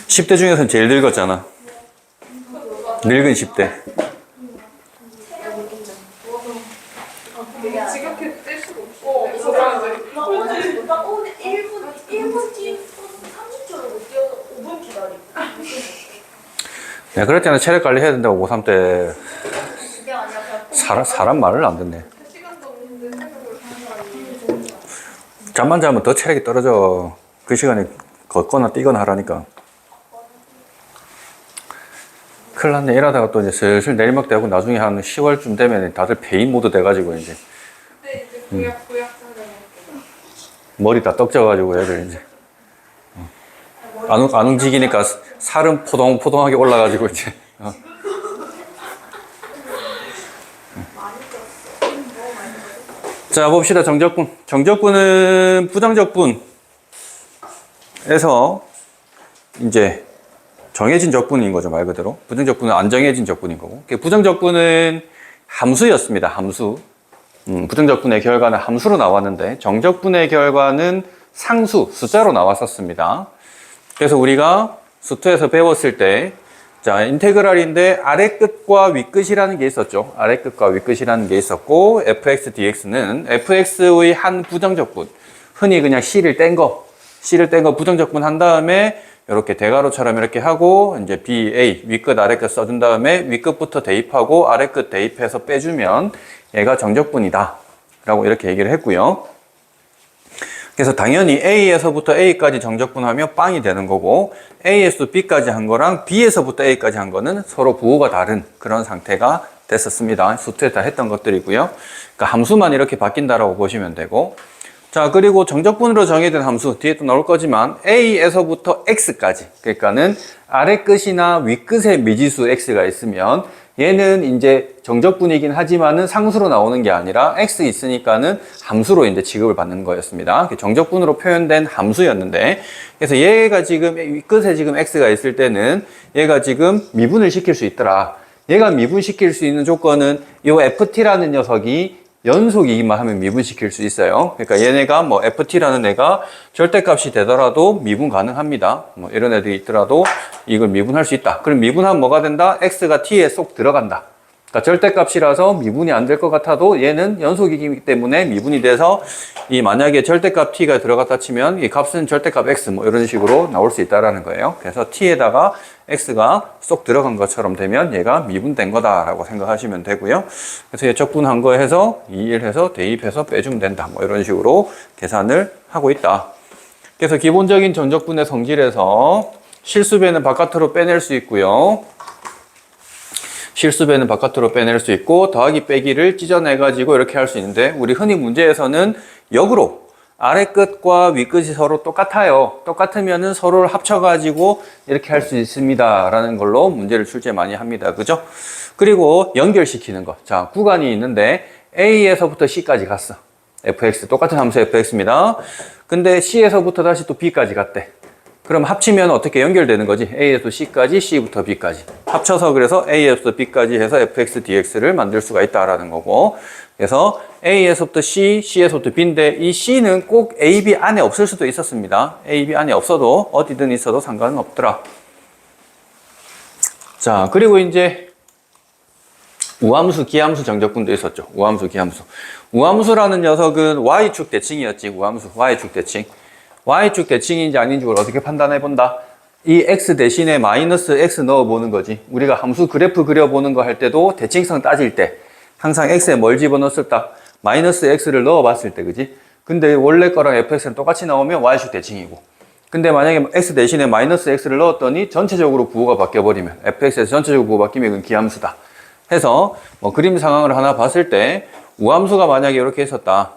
10대 중에서는 제일 늙었잖아. 늙은 10대. 지각해도 뗄 수가 없어. 저 사람들. 나 오늘 1분 뛰어서 30초를 못 뛰어서 5분 기다리고. 내가 그랬잖아. 체력 관리 해야 된다고 고3 때. 그게 아니라 사람 말을 안 듣네. 1시간도 없는데 생각을 하는 거 잠만 자면 더 체력이 떨어져. 그 시간에 걷거나 뛰거나 하라니까. 큰일 났네. 이러다가 또 이제 슬슬 내리막 되고 나중에 한 10월쯤 되면 다들 페인 모드 돼가지고 이제 그때 이제 구약 사잖아요. 머리 다 떡져가지고 애들 이제 안 움직이니까 살은 포동포동하게 올라가지고 이제 자 봅시다. 정적분. 정적분은 부정적분에서 이제 정해진 적분인 거죠, 말 그대로. 부정적분은 안 정해진 적분인 거고. 부정적분은 함수였습니다, 함수. 부정적분의 결과는 함수로 나왔는데, 정적분의 결과는 상수, 숫자로 나왔었습니다. 그래서 우리가 수투에서 배웠을 때, 자, 인테그랄인데 아래 끝과 위 끝이라는 게 있었죠. 아래 끝과 위 끝이라는 게 있었고, fx, dx는 fx의 한 부정적분, 흔히 그냥 c를 뗀 거 부정적분 한 다음에 이렇게 대괄호처럼 이렇게 하고 이제 BA 윗끝 아래끝 써준 다음에 윗끝부터 대입하고 아래끝 대입해서 빼주면 얘가 정적분이다 라고 이렇게 얘기를 했고요. 그래서 당연히 A에서부터 A까지 정적분하면 빵이 되는 거고 A에서 B까지 한 거랑 B에서부터 A까지 한 거는 서로 부호가 다른 그런 상태가 됐었습니다. 수투에 다 했던 것들이고요. 그러니까 함수만 이렇게 바뀐다라고 보시면 되고, 자, 그리고 정적분으로 정의된 함수, 뒤에 또 나올 거지만, A에서부터 X까지. 그러니까는 아래 끝이나 위 끝에 미지수 X가 있으면, 얘는 이제 정적분이긴 하지만은 상수로 나오는 게 아니라 X 있으니까는 함수로 이제 취급을 받는 거였습니다. 정적분으로 표현된 함수였는데, 그래서 얘가 지금, 위 끝에 지금 X가 있을 때는 얘가 지금 미분을 시킬 수 있더라. 얘가 미분시킬 수 있는 조건은 이 FT라는 녀석이 연속이기만 하면 미분시킬 수 있어요. 그러니까 얘네가 뭐 FT라는 애가 절대값이 되더라도 미분 가능합니다. 뭐 이런 애들이 있더라도 이걸 미분할 수 있다. 그럼 미분하면 뭐가 된다? X가 T에 쏙 들어간다. 그러니까 절대값이라서 미분이 안 될 것 같아도 얘는 연속이기 때문에 미분이 돼서 이 만약에 절대값 T가 들어갔다 치면 이 값은 절대값 X 뭐 이런 식으로 나올 수 있다라는 거예요. 그래서 T에다가 X가 쏙 들어간 것처럼 되면 얘가 미분된 거다라고 생각하시면 되고요. 그래서 얘 적분한 거 해서 2일 해서 대입해서 빼주면 된다. 뭐 이런 식으로 계산을 하고 있다. 그래서 기본적인 전적분의 성질에서 실수배는 바깥으로 빼낼 수 있고요. 실수배는 바깥으로 빼낼 수 있고 더하기 빼기를 찢어내가지고 이렇게 할 수 있는데 우리 흔히 문제에서는 역으로 아래 끝과 위 끝이 서로 똑같아요. 똑같으면은 서로를 합쳐가지고 이렇게 할 수 있습니다. 라는 걸로 문제를 출제 많이 합니다. 그죠? 그리고 연결시키는 거. 자, 구간이 있는데 A에서부터 C까지 갔어. fx, 똑같은 함수 fx입니다. 근데 C에서부터 다시 또 B까지 갔대. 그럼 합치면 어떻게 연결되는 거지? A에서 C까지, C부터 B까지. 합쳐서 그래서 A에서 B까지 해서 fx, dx를 만들 수가 있다라는 거고. 그래서 A에서부터 C, C에서부터 B인데 이 C는 꼭 A, B 안에 없을 수도 있었습니다. A, B 안에 없어도 어디든 있어도 상관은 없더라. 자, 그리고 이제 우함수, 기함수 정적분도 있었죠. 우함수, 기함수. 우함수라는 녀석은 Y축 대칭이었지. 우함수, Y축 대칭. Y축 대칭인지 아닌지 어떻게 판단해 본다? 이 X 대신에 마이너스 X 넣어보는 거지. 우리가 함수 그래프 그려보는 거 할 때도 대칭성 따질 때 항상 X에 뭘 집어넣었을까? 마이너스 X를 넣어봤을 때, 그지? 근데 원래 거랑 fx는 똑같이 나오면 Y축 대칭이고. 근데 만약에 X 대신에 마이너스 X를 넣었더니 전체적으로 부호가 바뀌어버리면 fx에서 전체적으로 부호 바뀌면 이건 기함수다. 해서 뭐 그림 상황을 하나 봤을 때 우함수가 만약에 이렇게 있었다.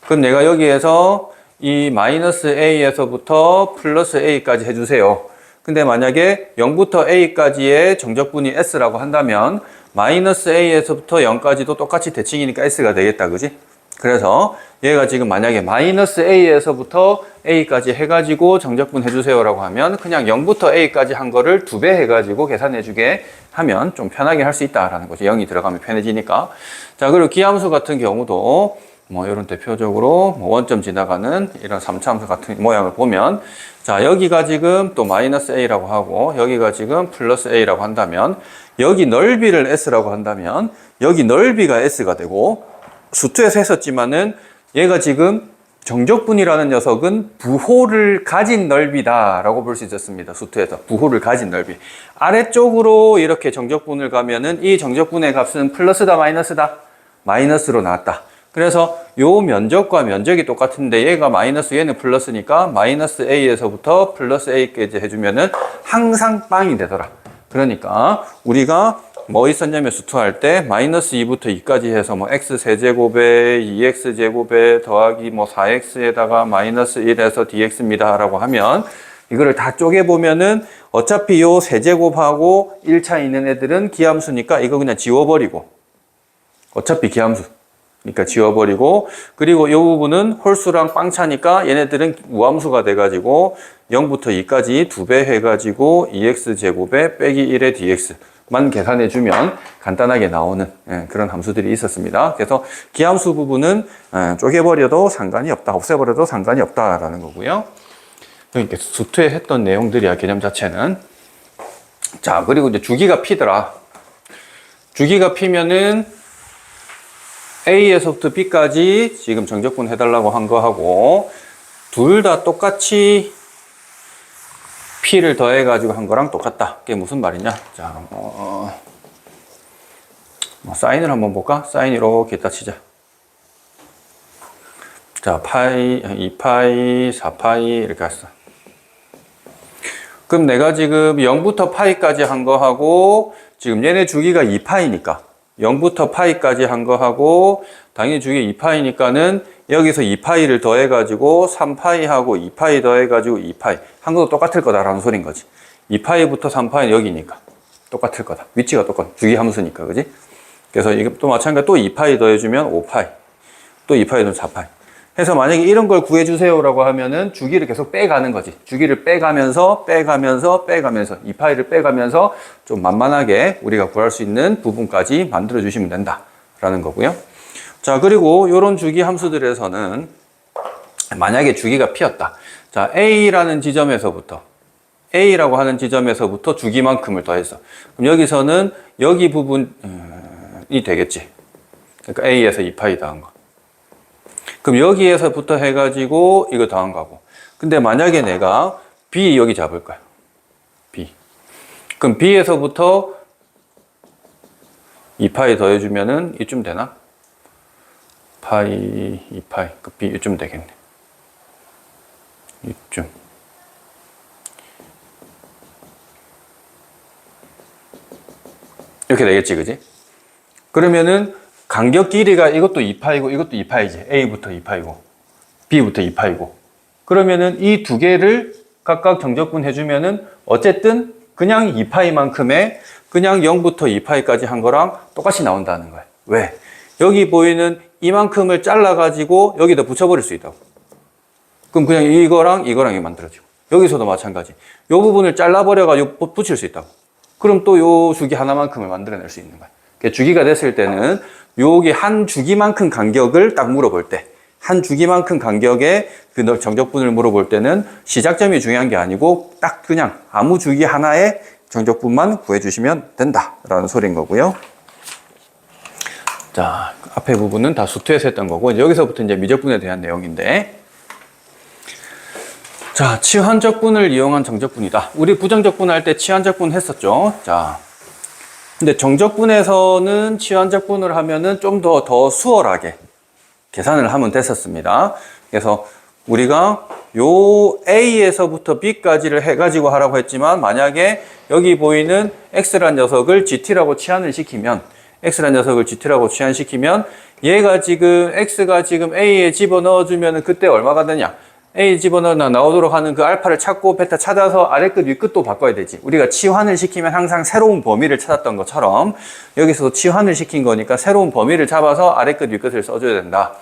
그럼 내가 여기에서 이 마이너스 a에서부터 플러스 a까지 해주세요. 근데 만약에 0부터 a까지의 정적분이 s라고 한다면 마이너스 a에서부터 0까지도 똑같이 대칭이니까 s가 되겠다. 그지? 그래서 얘가 지금 만약에 마이너스 a에서부터 a까지 해가지고 정적분 해주세요 라고 하면 그냥 0부터 a까지 한 거를 2배 해가지고 계산해주게 하면 좀 편하게 할 수 있다라는 거죠. 0이 들어가면 편해지니까. 자, 그리고 기함수 같은 경우도 뭐 이런 대표적으로 뭐 원점 지나가는 이런 3차함수 같은 모양을 보면, 자, 여기가 지금 또 마이너스 a라고 하고 여기가 지금 플러스 a라고 한다면, 여기 넓이를 s라고 한다면 여기 넓이가 s가 되고, 수투에서 했었지만은 얘가 지금 정적분이라는 녀석은 부호를 가진 넓이다라고 볼 수 있었습니다. 수투에서 부호를 가진 넓이. 아래쪽으로 이렇게 정적분을 가면은 이 정적분의 값은 플러스다 마이너스다? 마이너스로 나왔다. 그래서 요 면적과 면적이 똑같은데 얘가 마이너스 얘는 플러스니까 마이너스 a에서부터 플러스 a까지 해주면은 항상 빵이 되더라. 그러니까 우리가 뭐 있었냐면 수투할 때 마이너스 2부터 2까지 해서 뭐 x 세제곱에 2x 제곱에 더하기 뭐 4x에다가 마이너스 1에서 dx입니다 라고 하면, 이거를 다 쪼개보면은 어차피 요 세제곱하고 1차 있는 애들은 기함수니까 이거 그냥 지워버리고, 어차피 기함수 그러니까 지워버리고, 그리고 이 부분은 홀수랑 빵차니까 얘네들은 우함수가 돼가지고 0부터 2까지 2배 해가지고 2x 제곱에 빼기 1의 dx만 계산해주면 간단하게 나오는 그런 함수들이 있었습니다. 그래서 기함수 부분은 쪼개버려도 상관이 없다, 없애버려도 상관이 없다라는 거고요. 그러니까 수투에 했던 내용들이야, 개념 자체는. 자, 그리고 이제 주기가 p더라. 주기가 p면은 A에서부터 B까지 지금 정적분 해달라고 한 거하고, 둘 다 똑같이 P를 더해가지고 한 거랑 똑같다. 그게 무슨 말이냐? 자, 사인을 한번 볼까? 사인 이렇게 딱 치자. 자, 파이, 2파이, 4파이 이렇게 했어. 그럼 내가 지금 0부터 파이까지 한 거하고, 지금 얘네 주기가 2파이니까 0부터 파이까지 한 거하고, 당연히 주기 2파이니까는 여기서 2파이를 더해가지고 3파이하고 2파이 더해가지고 2파이 한 것도 똑같을 거다라는 소린 거지. 2파이부터 3파이는 여기니까 똑같을 거다. 위치가 똑같아. 주기 함수니까, 그지? 그래서 이게 또 마찬가지로 또 2파이 더해주면 5파이, 또 2파이 더하면 4파이 해서 만약에 이런 걸 구해주세요라고 하면은 주기를 계속 빼가는 거지. 주기를 빼가면서 2파이를 빼가면서 좀 만만하게 우리가 구할 수 있는 부분까지 만들어 주시면 된다라는 거고요. 자, 그리고 이런 주기 함수들에서는 만약에 주기가 p였다. 자, A라는 지점에서부터, A라고 하는 지점에서부터 주기만큼을 더했어. 그럼 여기서는 여기 부분이 되겠지. 그러니까 A에서 2파이 더한 거. 그럼 여기에서부터 해가지고 이거 더한 거고. 근데 만약에 내가 B 여기 잡을 거야. B. 그럼 B에서부터 2파이 더해주면은 이쯤 되나? 파이, 2파이. 그 B 이쯤 되겠네. 이쯤. 이렇게 되겠지, 그지? 그러면은 간격 길이가 이것도 2파이고 이것도 2파이지. A부터 2파이고 B부터 2파이고. 그러면은 이 두 개를 각각 정적분 해주면은 어쨌든 그냥 2파이만큼의 그냥 0부터 2파이까지 한 거랑 똑같이 나온다는 거야. 왜? 여기 보이는 이만큼을 잘라가지고 여기다 붙여버릴 수 있다고. 그럼 그냥 이거랑 이거랑 만들어지고, 여기서도 마찬가지. 이 부분을 잘라버려가지고 붙일 수 있다고. 그럼 또 요 주기 하나만큼을 만들어낼 수 있는 거야. 주기가 됐을 때는 여기 한 주기만큼 간격을 딱 물어볼 때, 한 주기만큼 간격의 그 정적분을 물어볼 때는 시작점이 중요한 게 아니고 딱 그냥 아무 주기 하나의 정적분만 구해주시면 된다라는 소리인 거고요. 자, 앞에 부분은 다 수투에서 했던 거고, 이제 여기서부터 이제 미적분에 대한 내용인데, 자, 치환적분을 이용한 정적분이다. 우리 부정적분 할 때 치환적분 했었죠. 자, 근데 정적분에서는 치환적분을 하면은 좀 더 수월하게 계산을 하면 됐었습니다. 그래서 우리가 요 A에서부터 B까지를 해가지고 하라고 했지만, 만약에 여기 보이는 X란 녀석을 GT라고 치환을 시키면, X란 녀석을 GT라고 치환시키면, 얘가 지금, X가 지금 A에 집어넣어주면은 그때 얼마가 되냐? A 집어넣어 나오도록 하는 그 알파를 찾고 베타 찾아서 아래 끝, 위 끝도 바꿔야 되지. 우리가 치환을 시키면 항상 새로운 범위를 찾았던 것처럼 여기서도 치환을 시킨 거니까 새로운 범위를 잡아서 아래 끝, 위 끝을 써줘야 된다.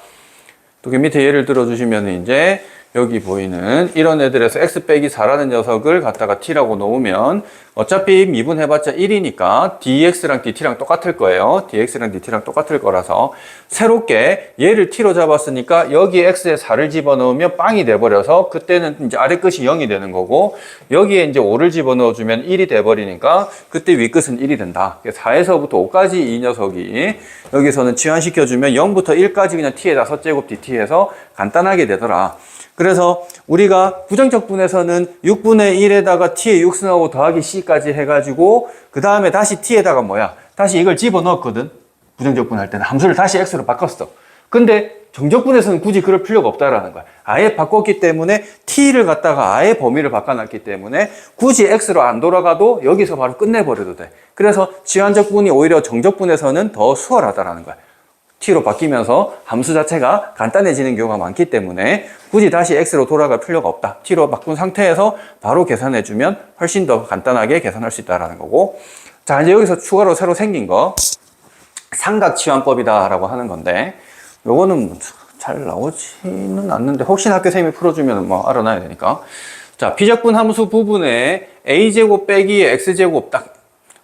또 그 밑에 예를 들어주시면 이제 여기 보이는 이런 애들에서 x 빼기 4라는 녀석을 갖다가 t라고 놓으면 어차피 미분해봤자 1이니까 dx랑 dt랑 똑같을 거예요. dx랑 dt랑 똑같을 거라서 새롭게 얘를 t로 잡았으니까 여기에 x에 4를 집어넣으면 빵이 돼버려서 그때는 이제 아래 끝이 0이 되는 거고 여기에 이제 5를 집어넣어주면 1이 돼버리니까 그때 윗끝은 1이 된다. 4에서부터 5까지 이 녀석이 여기서는 치환시켜주면 0부터 1까지 그냥 t의 5제곱 dt 해서 간단하게 되더라. 그래서 우리가 부정적분에서는 6분의 1에다가 t의 6승하고 더하기 c까지 해가지고 그 다음에 다시 t에다가 뭐야? 다시 이걸 집어넣었거든. 부정적분 할 때는 함수를 다시 x로 바꿨어. 근데 정적분에서는 굳이 그럴 필요가 없다라는 거야. 아예 바꿨기 때문에 t를 갖다가 아예 범위를 바꿔놨기 때문에 굳이 x로 안 돌아가도 여기서 바로 끝내버려도 돼. 그래서 치환적분이 오히려 정적분에서는 더 수월하다라는 거야. t로 바뀌면서 함수 자체가 간단해지는 경우가 많기 때문에 굳이 다시 x로 돌아갈 필요가 없다. t로 바꾼 상태에서 바로 계산해주면 훨씬 더 간단하게 계산할 수 있다는 거고. 자, 이제 여기서 추가로 새로 생긴 거 삼각치환법이다라고 하는 건데 요거는 잘 나오지는 않는데 혹시나 학교 선생님이 풀어주면 뭐 알아놔야 되니까. 자, 비적분 함수 부분에 a제곱 빼기 x제곱 딱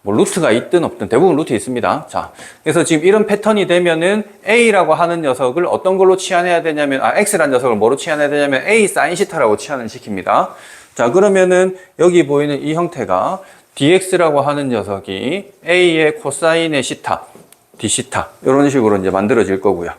뭐 루트가 있든 없든 대부분 루트 있습니다. 자, 그래서 지금 이런 패턴이 되면은 a라고 하는 녀석을 어떤 걸로 치환해야 되냐면 x라는 녀석을 뭐로 치환해야 되냐면 a sin 시타라고 치환을 시킵니다. 자, 그러면은 여기 보이는 이 형태가 dx라고 하는 녀석이 a의 코사인의 시타, d시타 이런 식으로 이제 만들어질 거고요.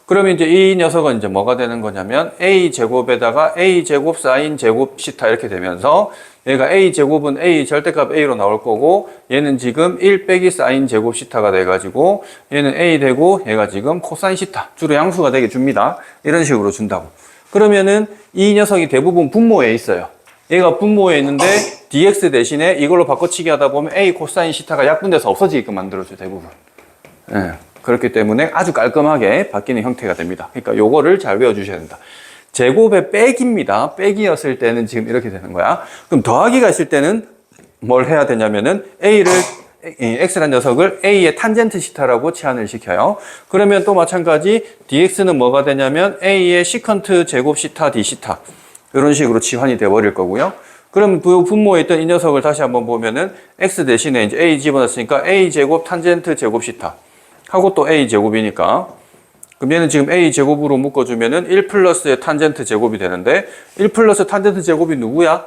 그러면 이제 이 녀석은 이제 뭐가 되는 거냐면 a 제곱에다가 a 제곱 사인 제곱 시타 이렇게 되면서 얘가 a 제곱은 a 절대값 a로 나올 거고 얘는 지금 1 빼기 사인 제곱 시타가 돼가지고 얘는 a 되고 얘가 지금 코사인 시타 주로 양수가 되게 줍니다. 이런 식으로 준다고. 그러면은 이 녀석이 대부분 분모에 있어요. 얘가 분모에 있는데 dx 대신에 이걸로 바꿔치기 하다 보면 a 코사인 시타가 약분돼서 없어지게끔 만들어줘요. 대부분. 예. 그렇기 때문에 아주 깔끔하게 바뀌는 형태가 됩니다. 그러니까 요거를 잘 외워주셔야 된다. 제곱의 빼기입니다. 빼기였을 때는 지금 이렇게 되는 거야. 그럼 더하기가 있을 때는 뭘 해야 되냐면은 x라는 녀석을 a의 탄젠트 시타라고 치환을 시켜요. 그러면 또 마찬가지 dx는 뭐가 되냐면 a의 시컨트 제곱 시타 d 시타 이런 식으로 치환이 돼 버릴 거고요. 그럼 분모에 있던 이 녀석을 다시 한번 보면은 x 대신에 이제 a 집어넣었으니까 a 제곱 탄젠트 제곱 시타 하고 또 a 제곱이니까 그럼 얘는 지금 a 제곱으로 묶어주면은 1 플러스의 탄젠트 제곱이 되는데 1 플러스 탄젠트 제곱이 누구야?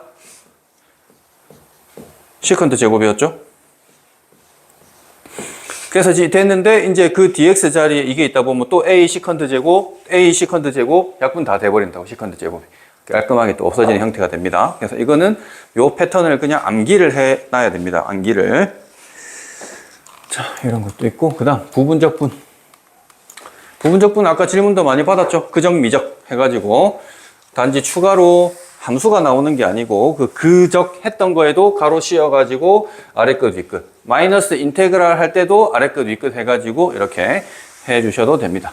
시컨트 제곱이었죠? 그래서 됐는데 이제 그 dx 자리에 이게 있다 보면 또 a 시컨트 제곱 약분 다 돼버린다고 시컨트 제곱이 깔끔하게 또 없어지는 형태가 됩니다. 그래서 이거는 요 패턴을 그냥 암기를 해놔야 됩니다. 암기를. 자, 이런 것도 있고, 그 다음, 부분적분. 부분적분 아까 질문도 많이 받았죠? 그적, 미적 해가지고, 단지 추가로 함수가 나오는 게 아니고, 그적 했던 거에도 가로 씌워가지고, 아래끝, 윗끝. 마이너스 인테그랄 할 때도 아래끝, 윗끝 해가지고, 이렇게 해주셔도 됩니다.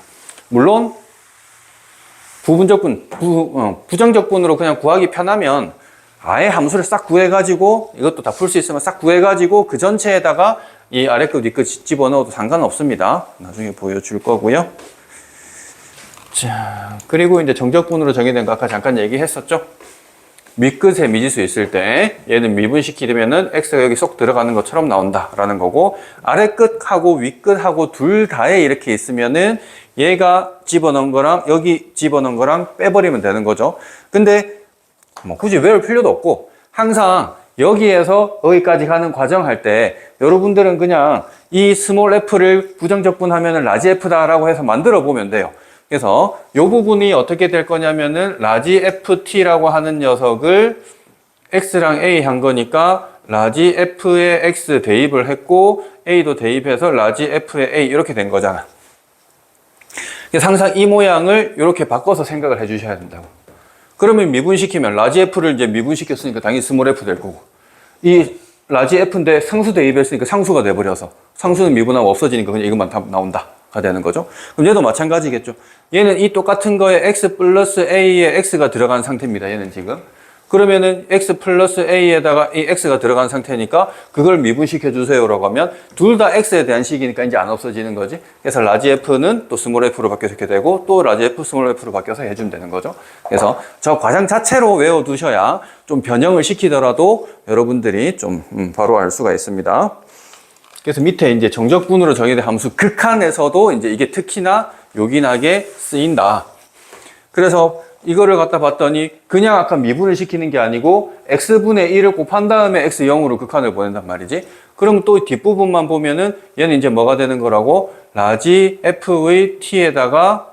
물론, 부분적분, 부정적분으로 그냥 구하기 편하면, 아예 함수를 싹 구해가지고, 이것도 다 풀 수 있으면 싹 구해가지고, 그 전체에다가 이 아래끝, 윗끝 집어넣어도 상관없습니다. 나중에 보여줄 거고요. 자, 그리고 이제 정적분으로 정의된 거 아까 잠깐 얘기했었죠? 밑끝에 미지수 있을 때 얘는 미분시키면은 x가 여기 쏙 들어가는 것처럼 나온다라는 거고 아래끝하고 윗끝하고 둘 다에 이렇게 있으면은 얘가 집어넣은 거랑 여기 집어넣은 거랑 빼버리면 되는 거죠. 근데 뭐 굳이 외울 필요도 없고 항상 여기에서 여기까지 가는 과정 할 때 여러분들은 그냥 이 스몰 f를 부정적분하면 라지 f다라고 해서 만들어 보면 돼요. 그래서 이 부분이 어떻게 될 거냐면은 라지 ft라고 하는 녀석을 x랑 a 한 거니까 라지 f에 x 대입을 했고 a도 대입해서 라지 f에 a 이렇게 된 거잖아. 그래서 항상 이 모양을 이렇게 바꿔서 생각을 해 주셔야 된다고. 그러면 미분시키면 라지 f를 이제 미분시켰으니까 당연히 스몰 f 될 거고 이 라지 f인데 상수 대입했으니까 상수가 돼버려서 상수는 미분하면 없어지니까 그냥 이것만 다 나온다가 되는 거죠. 그럼 얘도 마찬가지겠죠. 얘는 이 똑같은 거에 x 플러스 a에 x가 들어간 상태입니다. 얘는 지금. 그러면은 x 플러스 a에다가 이 x가 들어간 상태니까 그걸 미분시켜 주세요라고 하면 둘 다 x에 대한 식이니까 이제 안 없어지는 거지. 그래서 라지 f는 또 스몰 f로 바뀌어서 이렇게 되고 또 라지 f 스몰 f로 바뀌어서 해주면 되는 거죠. 그래서 저 과정 자체로 외워두셔야 좀 변형을 시키더라도 여러분들이 좀 바로 알 수가 있습니다. 그래서 밑에 이제 정적분으로 정의된 함수 극한에서도 이제 이게 특히나 요긴하게 쓰인다. 그래서 이거를 갖다 봤더니 그냥 아까 미분을 시키는 게 아니고 x분의 1을 곱한 다음에 x0으로 극한을 보낸단 말이지. 그럼 또 뒷부분만 보면은 얘는 이제 뭐가 되는 거라고? 라지 f의 t에다가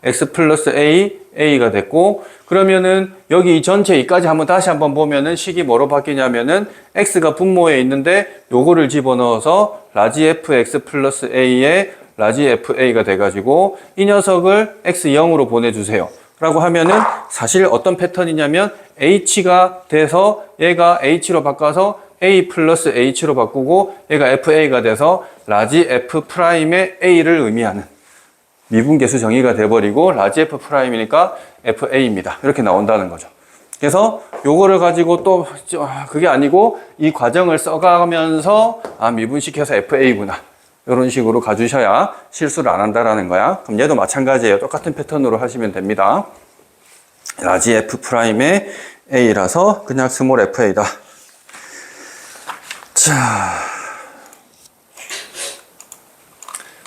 x 플러스 a, a가 됐고, 그러면은 여기 이 전체 이까지 다시 한번 보면은 식이 뭐로 바뀌냐면은 x가 분모에 있는데 요거를 집어넣어서 라지 fx 플러스 a에 라지 fa가 돼가지고 이 녀석을 x0으로 보내주세요 라고 하면은 사실 어떤 패턴이냐면 h가 돼서 얘가 h로 바꿔서 a 플러스 h로 바꾸고 얘가 fa가 돼서 라지 f 프라임의 a를 의미하는 미분계수 정의가 돼버리고 라지 f 프라임이니까 fa입니다. 이렇게 나온다는 거죠. 그래서 요거를 가지고 또 그게 아니고 이 과정을 써가면서 미분시켜서 fa구나 이런 식으로 가주셔야 실수를 안 한다라는 거야. 그럼 얘도 마찬가지예요. 똑같은 패턴으로 하시면 됩니다. 라지 f 프라임의 a라서 그냥 스몰 fa다. 자,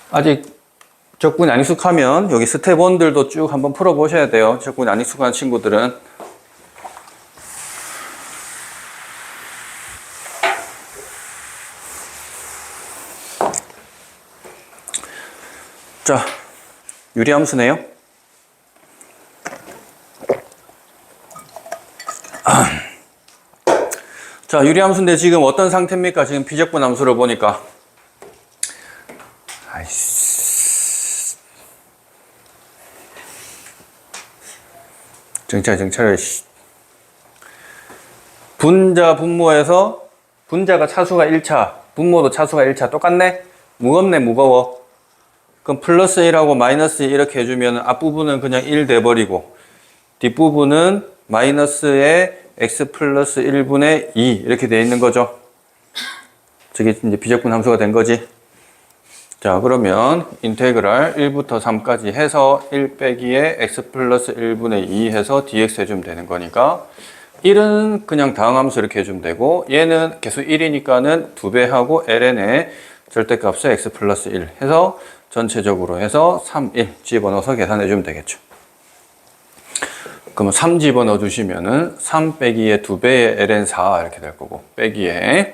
아직 적분이 안 익숙하면 여기 스텝 1들도 쭉 한번 풀어보셔야 돼요. 적분이 안 익숙한 친구들은. 자, 유리함수네요. 자, 유리함수인데 지금 어떤 상태입니까? 지금 비적분 함수를 보니까. 아이씨. 정찰. 분자, 분모에서 분자가 차수가 1차, 분모도 차수가 1차. 똑같네? 무겁네, 무거워. 그럼 플러스 1하고 마이너스 1 이렇게 해주면 앞부분은 그냥 1 돼버리고 뒷부분은 마이너스에 x 플러스 1분의 2 이렇게 돼 있는 거죠. 저게 이제 비적분 함수가 된 거지. 자, 그러면 인테그랄 1부터 3까지 해서 1 빼기에 x 플러스 1분의 2 해서 dx 해주면 되는 거니까 1은 그냥 다항함수 이렇게 해주면 되고 얘는 계속 1이니까는 2배 하고 ln의 절대값을 x 플러스 1 해서 전체적으로 해서 3, 1 집어넣어서 계산해 주면 되겠죠. 그러면 3 집어넣어 주시면은 3 빼기에 2배의 ln 4 이렇게 될 거고 빼기에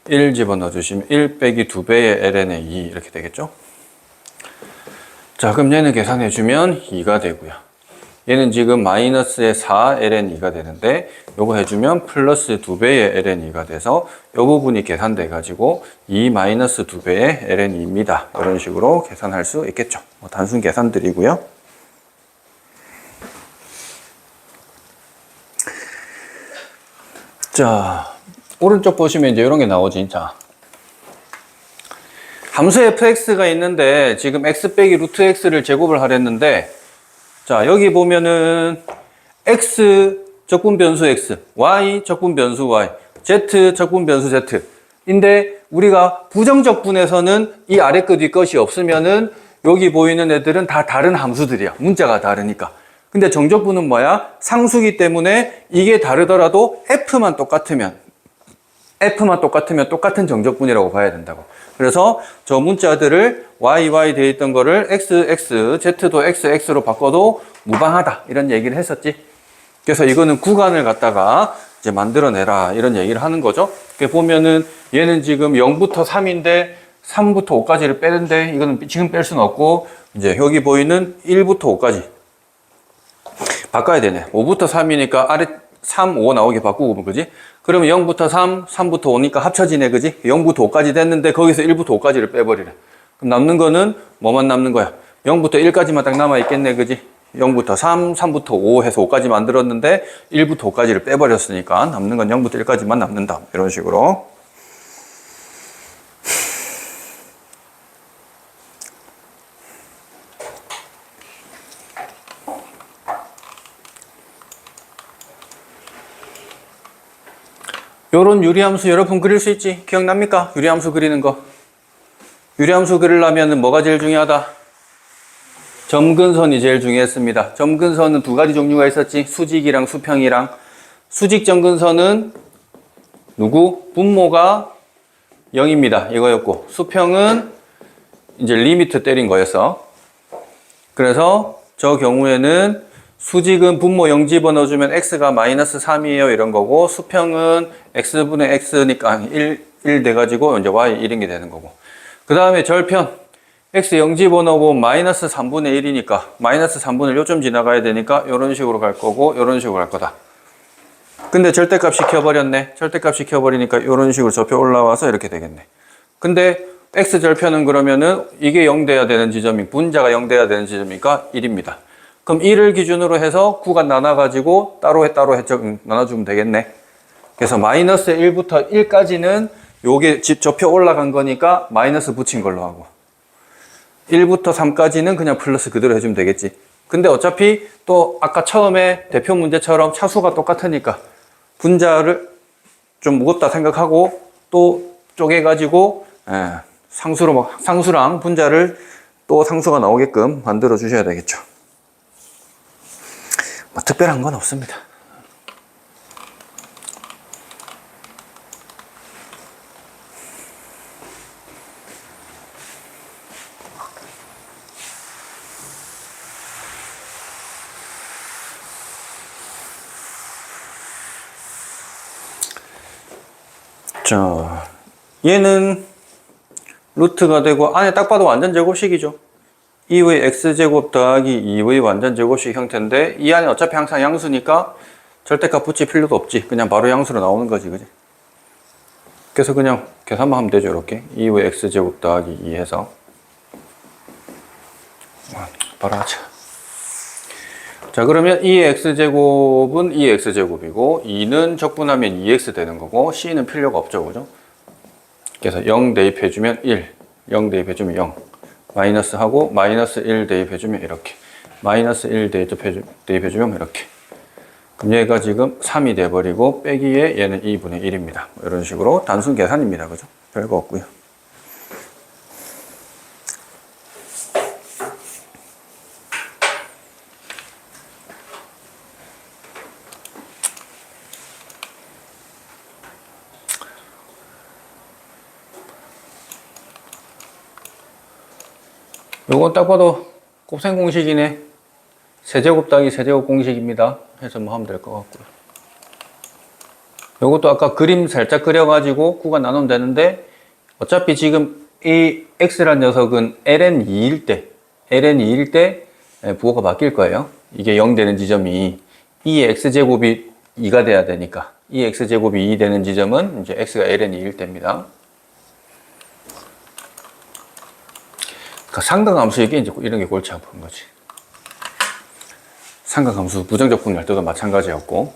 1 집어넣어 주시면 1 빼기 2배의 ln의 2 이렇게 되겠죠. 자, 그럼 얘는 계산해 주면 2가 되고요. 얘는 지금 마이너스의 4 ln 2가 되는데 요거 해주면 플러스 2배의 ln 2가 돼서 요 부분이 계산돼 가지고 2 마이너스 2배의 ln 2입니다. 이런 식으로 계산할 수 있겠죠. 단순 계산들이고요. 자, 오른쪽 보시면 이제 이런 게 나오지. 자, 함수 fx가 있는데 지금 x 빼기 루트 x를 제곱을 하랬는데 자, 여기 보면은 x 적분 변수 x, y 적분 변수 y, z 적분 변수 z 인데 우리가 부정적분에서는 이 아래 것 위 것이 없으면은 여기 보이는 애들은 다 다른 함수들이야. 문자가 다르니까. 근데 정적분은 뭐야? 상수기 때문에 이게 다르더라도 f만 똑같으면 똑같은 정적분이라고 봐야 된다고. 그래서 저 문자들을 y 돼 있던 거를 x z도 x로 바꿔도 무방하다 이런 얘기를 했었지. 그래서 이거는 구간을 갖다가 이제 만들어내라 이런 얘기를 하는 거죠. 이렇게 보면은 얘는 지금 0부터 3인데 3부터 5까지를 빼는데 이거는 지금 뺄 수는 없고 이제 여기 보이는 1부터 5까지 바꿔야 되네. 5부터 3이니까 아래 3, 5 나오게 바꾸고 그지? 그러면 0부터 3, 3부터 5니까 합쳐지네 그지? 0부터 5까지 됐는데 거기서 1부터 5까지를 빼버리래. 그럼 남는 거는 뭐만 남는 거야? 0부터 1까지만 딱 남아있겠네 그지? 0부터 3, 3부터 5 해서 5까지 만들었는데 1부터 5까지를 빼버렸으니까 남는 건 0부터 1까지만 남는다. 이런 식으로. 요런 유리함수 여러분 그릴 수 있지? 기억납니까? 유리함수 그리는 거. 유리함수 그리려면 뭐가 제일 중요하다? 점근선이 제일 중요했습니다. 점근선은 두 가지 종류가 있었지. 수직이랑 수평이랑. 수직 점근선은 누구? 분모가 0입니다. 이거였고, 수평은 이제 리미트 때린 거였어. 그래서 저 경우에는 수직은 분모 0 집어넣어주면 x가 마이너스 3이에요. 이런 거고, 수평은 x분의 x니까 1 돼가지고 이제 y 1인 게 되는 거고. 그 다음에 절편. x 0 집어넣고 마이너스 3분의 1이니까 마이너스 3분의 1 요점 지나가야 되니까 이런 식으로 갈 거고 이런 식으로 갈 거다. 근데 절대값 시켜버렸네. 절대값 시켜버리니까 이런 식으로 접혀 올라와서 이렇게 되겠네. 근데 x절편은 그러면은 이게 0 돼야 되는 지점이 분자가 0 돼야 되는 지점이니까 1입니다. 그럼 1을 기준으로 해서 구간 나눠가지고 따로 나눠주면 되겠네. 그래서 마이너스 1부터 1까지는 요게 접혀 올라간 거니까 마이너스 붙인 걸로 하고 1부터 3까지는 그냥 플러스 그대로 해주면 되겠지. 근데 어차피 또 아까 처음에 대표 문제처럼 차수가 똑같으니까 분자를 좀 무겁다 생각하고 또 쪼개가지고 상수랑 분자를 또 상수가 나오게끔 만들어 주셔야 되겠죠. 뭐 특별한 건 없습니다. 자, 얘는 루트가 되고 안에 딱 봐도 완전 제곱식이죠. 2의 x제곱 더하기 2의 완전 제곱식 형태인데 이 안에 어차피 항상 양수니까 절대값 붙일 필요도 없지. 그냥 바로 양수로 나오는 거지, 그지? 그래서 그냥 계산만 하면 되죠. 이렇게 2의 x제곱 더하기 2 해서 바로 하자. 자, 그러면 2의 x제곱은 2의 x제곱이고 2는 적분하면 2x 되는 거고 c는 필요가 없죠, 그죠? 그래서 0 대입해주면 1, 0 대입해주면 0, 마이너스 하고 마이너스 1 대입해주면 이렇게, 마이너스 1 대입해주면 이렇게. 그럼 얘가 지금 3이 돼버리고 빼기에 얘는 2분의 1입니다. 이런 식으로 단순 계산입니다, 그죠? 별거 없고요. 요건 딱 봐도 곱셈 공식이네. 세제곱 더하기 세제곱 공식입니다. 해서 뭐 하면 될 것 같고요. 요것도 아까 그림 살짝 그려가지고 구간 나누면 되는데 어차피 지금 이 x란 녀석은 ln2일 때 부호가 바뀔 거예요. 이게 0 되는 지점이 2의 x제곱이 2가 돼야 되니까 2의 x제곱이 2 되는 지점은 이제 x가 ln2일 때입니다. 그러니까 상각함수 이게 이제 이런 게 골치 아픈 거지. 상각함수 부정적 분할 때도 마찬가지였고.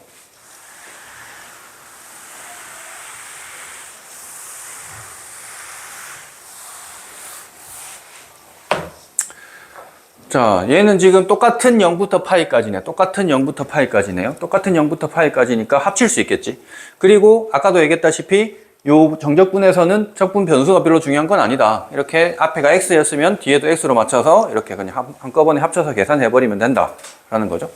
자, 얘는 지금 똑같은 0부터 파이까지네. 똑같은 0부터 파이까지네요. 똑같은 0부터 파이까지니까 합칠 수 있겠지. 그리고 아까도 얘기했다시피 요 정적분에서는 적분 변수가 별로 중요한 건 아니다. 이렇게 앞에가 x였으면 뒤에도 x로 맞춰서 이렇게 그냥 한꺼번에 합쳐서 계산해버리면 된다라는 거죠.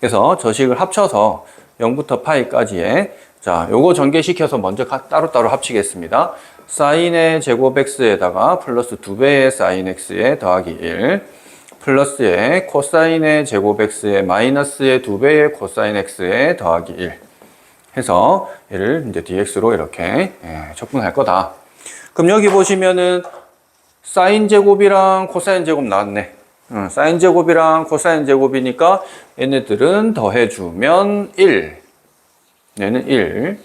그래서 저식을 합쳐서 0부터 파이까지의 자, 요거 전개시켜서 먼저 따로따로 합치겠습니다. 사인의 제곱 x에다가 플러스 2배의 사인 x에 더하기 1 플러스의 코사인의 제곱 x에 마이너스의 2배의 코사인 x에 더하기 1 해서 얘를 이제 dx로 이렇게 적분할 거다. 그럼 여기 보시면은 사인 제곱이랑 코사인 제곱 나왔네. 사인 제곱이랑 코사인 제곱이니까 얘네들은 더해주면 1. 얘는 1.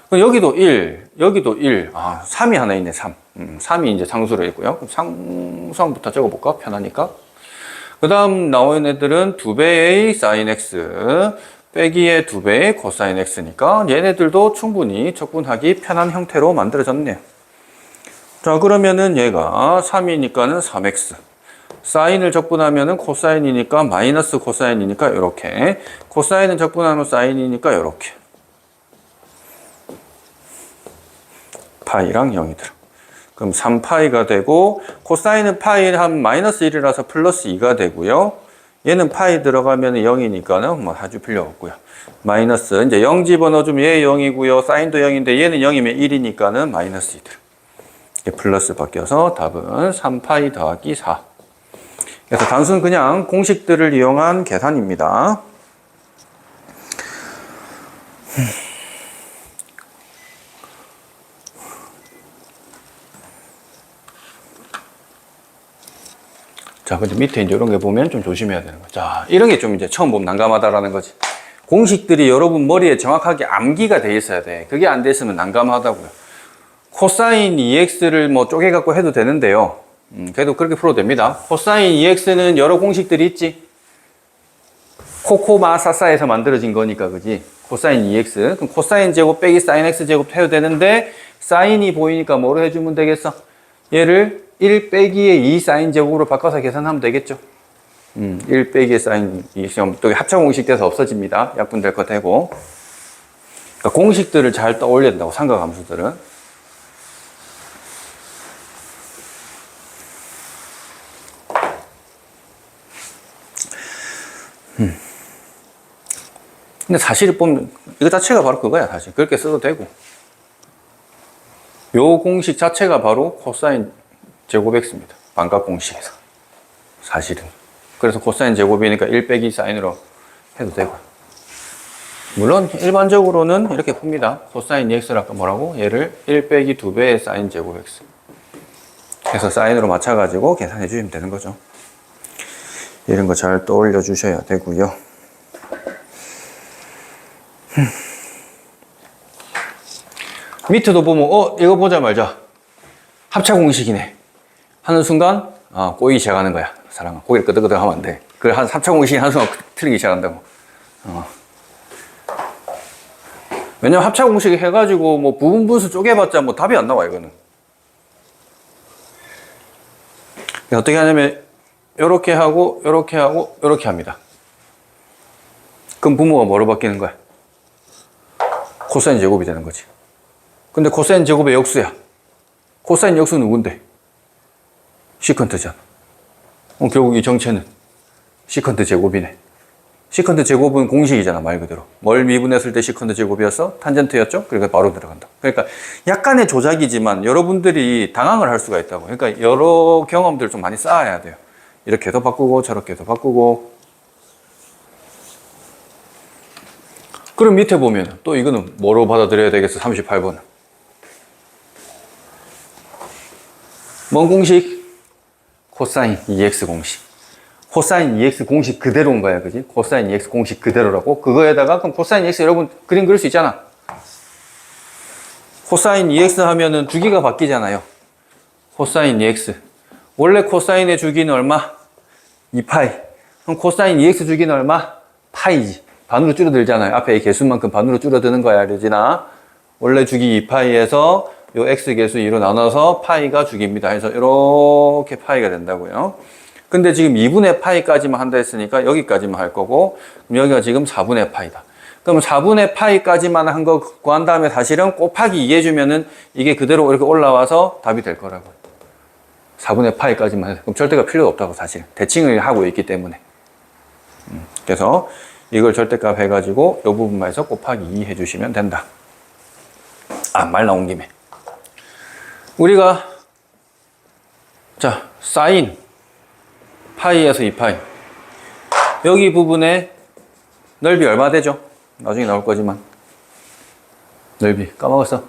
그럼 여기도 1, 여기도 1. 아, 3이 하나 있네, 3. 3이 이제 상수로 있고요. 그럼 상수항부터 적어볼까? 편하니까. 그 다음 나오는 애들은 2배의 사인 x 빼기의 2배의 코사인 x니까 얘네들도 충분히 적분하기 편한 형태로 만들어졌네요. 자, 그러면은 얘가 3이니까는 3x. 사인을 적분하면은 코사인이니까 마이너스 코사인이니까 이렇게. 코사인은 적분하면 사인이니까 이렇게. 파이랑 0이 들어. 그럼 3파이가 되고 코사인은 파이 한 마이너스 1이라서 플러스 2가 되고요. 얘는 파이 들어가면 0이니까는 뭐 아주 필요 없고요. 마이너스 이제 0 집어넣어주면 얘 0이고요. 사인도 0인데 얘는 0이면 1이니까는 마이너스 2 들어. 이게 플러스 바뀌어서 답은 3파이 더하기 4. 그래서 단순 그냥 공식들을 이용한 계산입니다. 자, 근데 밑에 이제 이런 게 보면 좀 조심해야 되는 거죠. 자, 이런 게 좀 이제 처음 보면 난감하다라는 거지. 공식들이 여러분 머리에 정확하게 암기가 돼 있어야 돼. 그게 안 돼 있으면 난감하다고요. 코사인 EX를 뭐 쪼개갖고 해도 되는데요. 그래도 그렇게 풀어도 됩니다. 코사인 EX는 여러 공식들이 있지. 코코마사사에서 만들어진 거니까, 그지? 코사인 EX. 그럼 코사인 제곱 빼기 사인 X 제곱 해도 되는데, 사인이 보이니까 뭐로 해주면 되겠어? 얘를 1 빼기의 2 사인 제곱으로 바꿔서 계산하면 되겠죠. 1 빼기의 사인 2, 또 합차 공식 돼서 없어집니다. 약분될 거 되고. 그러니까 공식들을 잘 떠올려야 된다고, 삼각함수들은. 근데 사실 보면 이거 자체가 바로 그거야. 사실 그렇게 써도 되고, 요 공식 자체가 바로 코사인 제곱 x입니다. 반값 공식에서 사실은. 그래서 코사인 제곱이니까 1 빼기 사인으로 해도 되고, 물론 일반적으로는 이렇게 풉니다. 코사인 x를 아까 뭐라고? 얘를 1 빼기 2배의 사인 제곱 x 해서 사인으로 맞춰가지고 계산해 주시면 되는 거죠. 이런 거 잘 떠올려 주셔야 되고요. 밑에도 보면 이거 보자 말자, 합차 공식이네 하는 순간 꼬이기 시작하는 거야. 사랑아, 고개를 끄덕끄덕 하면 안 돼. 그 합차 공식이 하는 순간 틀리기 시작한다고. 왜냐면 합차 공식 해가지고 뭐 부분 분수 쪼개봤자 뭐 답이 안 나와. 이거는 어떻게 하냐면 요렇게 하고 요렇게 하고 요렇게 합니다. 그럼 부모가 뭐로 바뀌는 거야? 코사인 제곱이 되는 거지. 근데 코사인 제곱의 역수야. 코사인 역수는 누군데? 시컨트잖아. 결국 이 정체는 시컨트 제곱이네. 시컨트 제곱은 공식이잖아, 말 그대로. 뭘 미분했을 때 시컨트 제곱이었어? 탄젠트였죠? 그러니까 바로 들어간다. 그러니까 약간의 조작이지만 여러분들이 당황을 할 수가 있다고. 그러니까 여러 경험들을 좀 많이 쌓아야 돼요. 이렇게도 바꾸고 저렇게도 바꾸고. 그럼 밑에 보면 또 이거는 뭐로 받아들여야 되겠어? 38번은 뭔 공식? 코사인 EX 공식. 코사인 EX 공식 그대로인 거야, 그지? 코사인 EX 공식 그대로라고. 그거에다가 그럼 코사인 EX 여러분 그림 그릴 수 있잖아. 코사인 EX 하면은 주기가 바뀌잖아요. 코사인 EX. 원래 코사인의 주기는 얼마? 2파이. 그럼 코사인 EX 주기는 얼마? 파이지. 반으로 줄어들잖아요. 앞에 이 개수만큼 반으로 줄어드는 거야, 알지나? 원래 주기 2파이에서 요 x 개수 2로 나눠서 파이가 주기입니다. 해서 이렇게 파이가 된다고요. 근데 지금 2분의 파이까지만 한다 했으니까 여기까지만 할 거고, 그럼 여기가 지금 4분의 파이다. 그럼 4분의 파이까지만 한 거 구한 다음에 사실은 곱하기 2 해주면은 이게 그대로 이렇게 올라와서 답이 될 거라고. 4분의 파이까지만 해서. 그럼 절대가 필요가 없다고, 사실. 대칭을 하고 있기 때문에. 그래서 이걸 절대값 해가지고 이 부분만 해서 곱하기 2 해주시면 된다. 말 나온 김에. 우리가, 자, 사인 파이에서 2파이. 여기 부분에 넓이 얼마 되죠? 나중에 나올 거지만. 넓이. 까먹었어.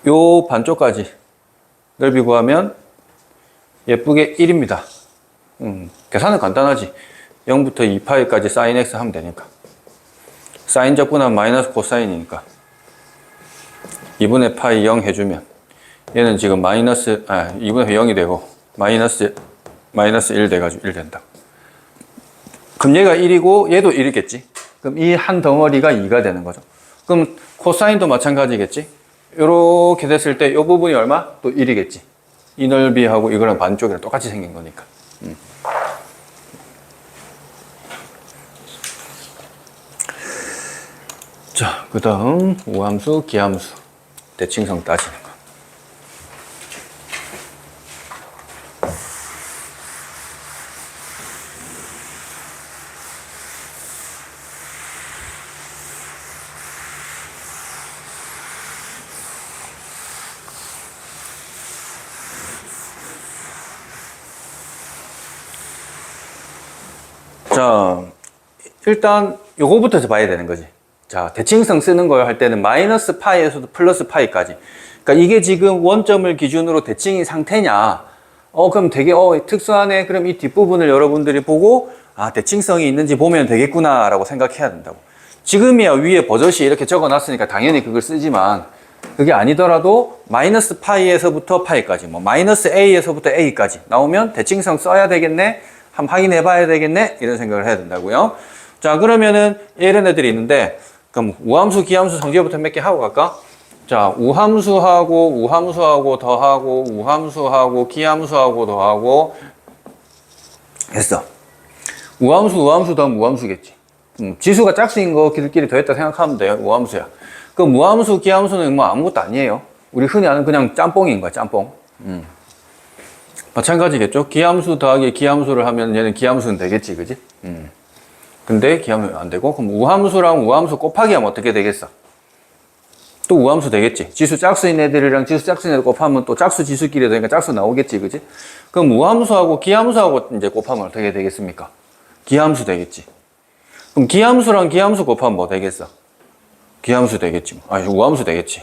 요 반쪽까지 넓이 구하면 예쁘게 1입니다. 계산은 간단하지. 0부터 2파이까지 사인 x 하면 되니까. 사인 적분하면 마이너스 코사인이니까. 2분의 파이 0 해주면 얘는 지금 마이너스 2분의 0이 되고 마이너스 1 돼가지고 1 된다. 그럼 얘가 1이고 얘도 1이겠지. 그럼 이 한 덩어리가 2가 되는 거죠. 그럼 코사인도 마찬가지겠지. 이렇게 됐을 때 이 부분이 얼마? 또 1이겠지. 이 넓이하고 이거랑 반쪽이랑 똑같이 생긴 거니까. 자, 그 다음 우함수, 기함수. 대칭성 따지는 거. 자, 일단 요거부터 봐야 되는 거지. 자, 대칭성 쓰는 거 할 때는 마이너스 파이에서도 플러스 파이까지. 그러니까 이게 지금 원점을 기준으로 대칭인 상태냐? 그럼 되게 특수하네. 그럼 이 뒷부분을 여러분들이 보고 대칭성이 있는지 보면 되겠구나라고 생각해야 된다고. 지금이야 위에 버젓이 이렇게 적어놨으니까 당연히 그걸 쓰지만 그게 아니더라도 마이너스 파이에서부터 파이까지, 뭐 마이너스 A에서부터 A까지 나오면 대칭성 써야 되겠네. 한번 확인해 봐야 되겠네. 이런 생각을 해야 된다고요. 자, 그러면은 이런 애들이 있는데 그럼 우함수, 기함수 성질부터 몇 개 하고 갈까? 자, 우함수하고 더하고 우함수하고 기함수하고 더하고 했어. 우함수 더하면 우함수겠지. 지수가 짝수인 거 끼리끼리 더했다 생각하면 돼요. 우함수야. 그럼 우함수, 기함수는 뭐 아무것도 아니에요. 우리 흔히 아는 그냥 짬뽕인 거야, 짬뽕. 마찬가지겠죠. 기함수 더하기 기함수를 하면 얘는 기함수는 되겠지, 그지? 근데 기함수 안 되고, 그럼 우함수랑 우함수 곱하기 하면 어떻게 되겠어? 또 우함수 되겠지. 지수 짝수인 애들이랑 지수 짝수인 애들 곱하면 또 짝수 지수끼리 되니까 짝수 나오겠지, 그지? 그럼 우함수하고 기함수하고 이제 곱하면 어떻게 되겠습니까? 기함수 되겠지. 그럼 기함수랑 기함수 곱하면 뭐 되겠어? 기함수 되겠지. 우함수 되겠지.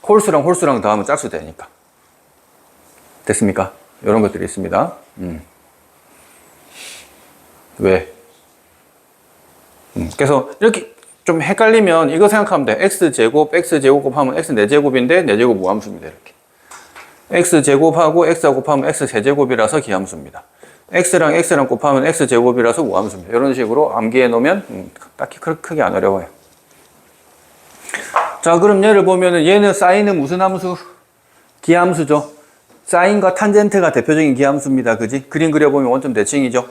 홀수랑 홀수랑 더하면 짝수 되니까. 됐습니까? 이런 것들이 있습니다. 왜? 그래서 이렇게 좀 헷갈리면 이거 생각하면 돼. x제곱 곱하면 x 4제곱인데 4제곱 무함수입니다. 이렇게. x제곱하고 x하고 곱하면 x 세제곱이라서 기함수입니다. x랑 곱하면 x제곱이라서 무함수입니다. 이런 식으로 암기해 놓으면 딱히 크게 안 어려워요. 자, 그럼 얘를 보면은 얘는 사인은 무슨 함수? 기함수죠. 사인과 탄젠트가 대표적인 기함수입니다. 그지? 그림 그려보면 원점 대칭이죠.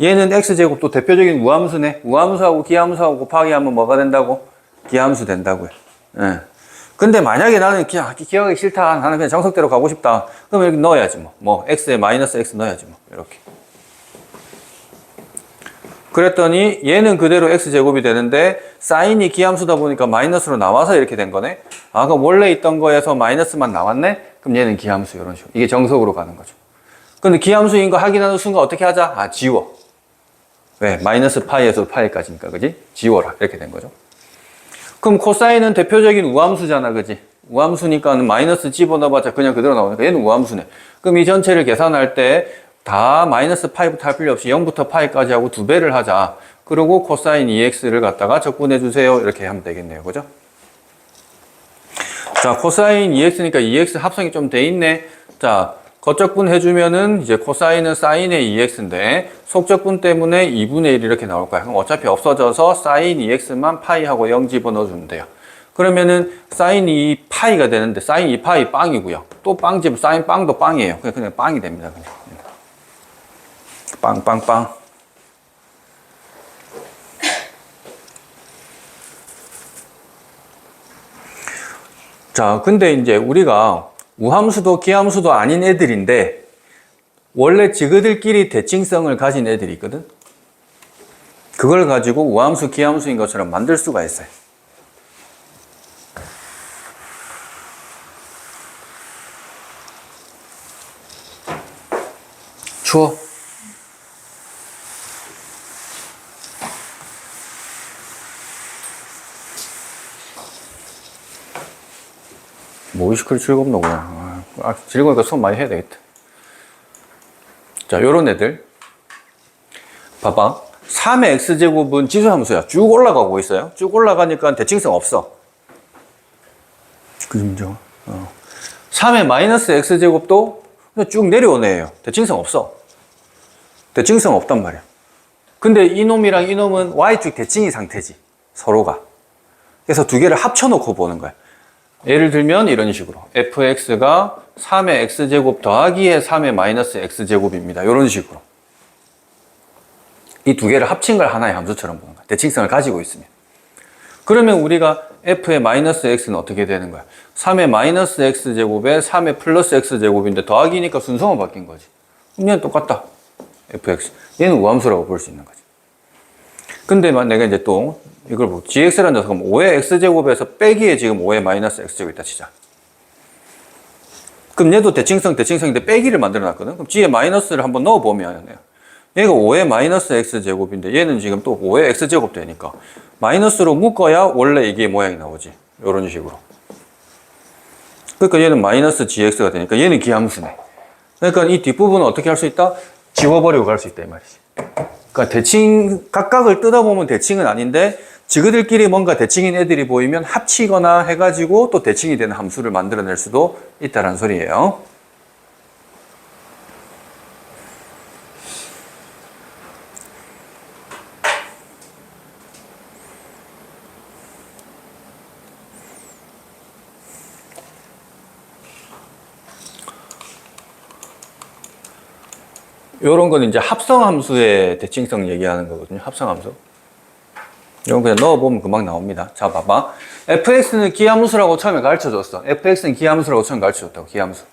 얘는 x제곱 또 대표적인 우함수네. 우함수하고 기함수하고 곱하기 하면 뭐가 된다고? 기함수 된다고요. 예. 근데 만약에 나는 기억하기 싫다. 나는 그냥 정석대로 가고 싶다. 그럼 이렇게 넣어야지 뭐. x에 마이너스 x 넣어야지 뭐. 이렇게. 그랬더니 얘는 그대로 x제곱이 되는데 사인이 기함수다 보니까 마이너스로 나와서 이렇게 된 거네. 그럼 원래 있던 거에서 마이너스만 나왔네? 그럼 얘는 기함수 이런 식으로. 이게 정석으로 가는 거죠. 근데 기함수인 거 확인하는 순간 어떻게 하자? 지워. 왜? 마이너스 파이에서 파이까지니까, 그지? 지워라. 이렇게 된 거죠. 그럼 코사인은 대표적인 우함수잖아, 그지? 우함수니까는 마이너스 집어넣어봤자 그냥 그대로 나오니까 얘는 우함수네. 그럼 이 전체를 계산할 때 다 마이너스 파이부터 할 필요 없이 0부터 파이까지 하고 2배를 하자. 그리고 코사인 2x를 갖다가 적분해주세요. 이렇게 하면 되겠네요. 그죠? 자, 코사인 2x니까 2x 합성이 좀 돼 있네. 자, 겉적분 해주면은 이제 코사인은 사인의 2x인데 속적분 때문에 2분의 1 이렇게 나올 거야. 그럼 어차피 없어져서 사인 2x만 파이하고 0 집어넣어주면 돼요. 그러면은 사인 2파이가 되는데 사인 2파이 빵이고요. 또 빵 집어 사인 빵도 빵이에요. 그냥 빵이 됩니다. 그냥. 빵. 자, 근데 이제 우리가 우함수도 기함수도 아닌 애들인데 원래 지그들끼리 대칭성을 가진 애들이 있거든. 그걸 가지고 우함수, 기함수인 것처럼 만들 수가 있어요. 추워? 뭐 의식을 즐겁노 그냥. 즐거우니까 수업 많이 해야 되겠다. 자, 요런 애들 봐봐. 3의 x제곱은 지수함수야. 쭉 올라가고 있어요. 쭉 올라가니까 대칭성 없어. 그죠? 3의 마이너스 x제곱도 쭉 내려오는 애예요. 대칭성 없어. 대칭성 없단 말이야. 근데 이놈이랑 이놈은 y축 대칭이 상태지. 서로가. 그래서 두 개를 합쳐놓고 보는 거야. 예를 들면 이런 식으로 fx가 3의 x제곱 더하기에 3의 마이너스 x제곱입니다. 이런 식으로 이 두 개를 합친 걸 하나의 함수처럼 보는 거야. 대칭성을 가지고 있으면. 그러면 우리가 f의 마이너스 x는 어떻게 되는 거야? 3의 마이너스 x제곱에 3의 플러스 x제곱인데 더하기니까 순서가 바뀐 거지. 그럼 얘는 똑같다. fx. 얘는 우함수라고 볼 수 있는 거지. 근데 내가 이제 또 이걸 보고 gx라는 녀석은 5의 x제곱에서 빼기에 지금 5의 마이너스 x제곱 있다 치자. 그럼 얘도 대칭성인데 빼기를 만들어 놨거든. 그럼 g에 마이너스를 한번 넣어 보면 얘가 5의 마이너스 x제곱인데 얘는 지금 또 5의 x제곱 되니까 마이너스로 묶어야 원래 이게 모양이 나오지. 이런 식으로. 그러니까 얘는 마이너스 gx가 되니까 얘는 기함수네. 그러니까 이 뒷부분은 어떻게 할 수 있다? 지워버리고 갈 수 있다 이 말이지. 그러니까 대칭 각각을 뜯어보면 대칭은 아닌데 지그들끼리 뭔가 대칭인 애들이 보이면 합치거나 해가지고 또 대칭이 되는 함수를 만들어낼 수도 있다는 소리예요. 요런 거는 이제 합성함수의 대칭성 얘기하는 거거든요. 합성함수. 이건 그냥 넣어보면 금방 나옵니다. 자, 봐봐. fx는 기함수라고 처음에 가르쳐줬어. fx는 기함수라고 처음에 가르쳐줬다고, 기함수.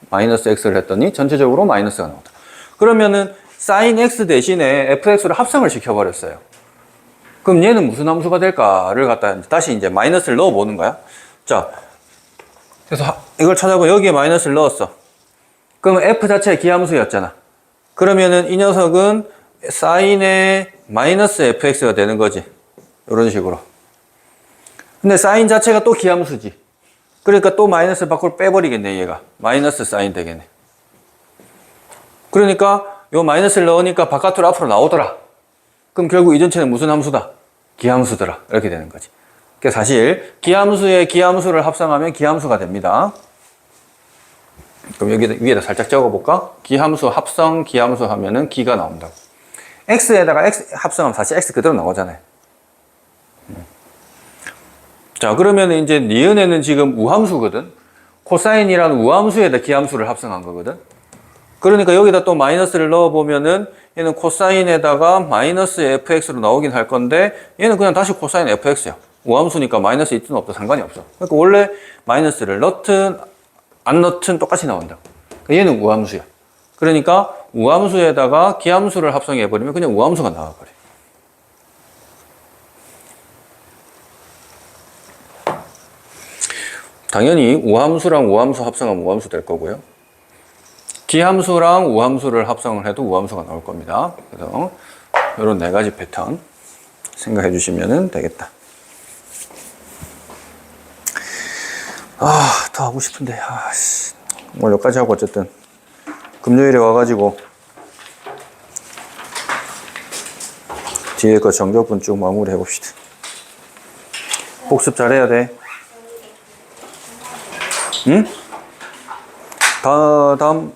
마이너스 x를 했더니 전체적으로 마이너스가 나온다. 그러면은 sin x 대신에 fx를 합성을 시켜버렸어요. 그럼 얘는 무슨 함수가 될까를 갖다 다시 이제 마이너스를 넣어보는 거야. 자, 그래서 이걸 찾아보면 여기에 마이너스를 넣었어. 그러면 f 자체가 기함수였잖아. 그러면은 이 녀석은 사인의 마이너스 fx가 되는 거지. 이런 식으로. 근데 사인 자체가 또 기함수지. 그러니까 또 마이너스 밖으로 빼버리겠네, 얘가. 마이너스 사인 되겠네. 그러니까 요 마이너스를 넣으니까 바깥으로 앞으로 나오더라. 그럼 결국 이 전체는 무슨 함수다? 기함수더라. 이렇게 되는 거지. 그러니까 사실 기함수에 기함수를 합성하면 기함수가 됩니다. 그럼 여기 위에다 살짝 적어볼까? 기함수 합성 기함수 하면은 기가 나온다고. x에다가 x 합성하면 사실 x 그대로 나오잖아요. 자, 그러면 이제 니은에는 지금 우함수거든. 코사인이라는 우함수에다 기함수를 합성한 거거든. 그러니까 여기다 또 마이너스를 넣어보면은 얘는 코사인에다가 마이너스 fx로 나오긴 할 건데 얘는 그냥 다시 코사인 fx야. 우함수니까 마이너스 있든 없든 상관이 없어. 그러니까 원래 마이너스를 넣든 안 넣든 똑같이 나온다. 얘는 우함수야. 그러니까 우함수에다가 기함수를 합성해버리면 그냥 우함수가 나와버려. 당연히 우함수랑 우함수 합성하면 우함수 될 거고요. 기함수랑 우함수를 합성을 해도 우함수가 나올 겁니다. 그래서 이런 네 가지 패턴 생각해 주시면 되겠다. 더 하고 싶은데, 오늘 여기까지 하고 어쨌든 금요일에 와가지고 뒤에 거 정적분 쭉 마무리 해봅시다. 복습 잘해야 돼. 응? 다음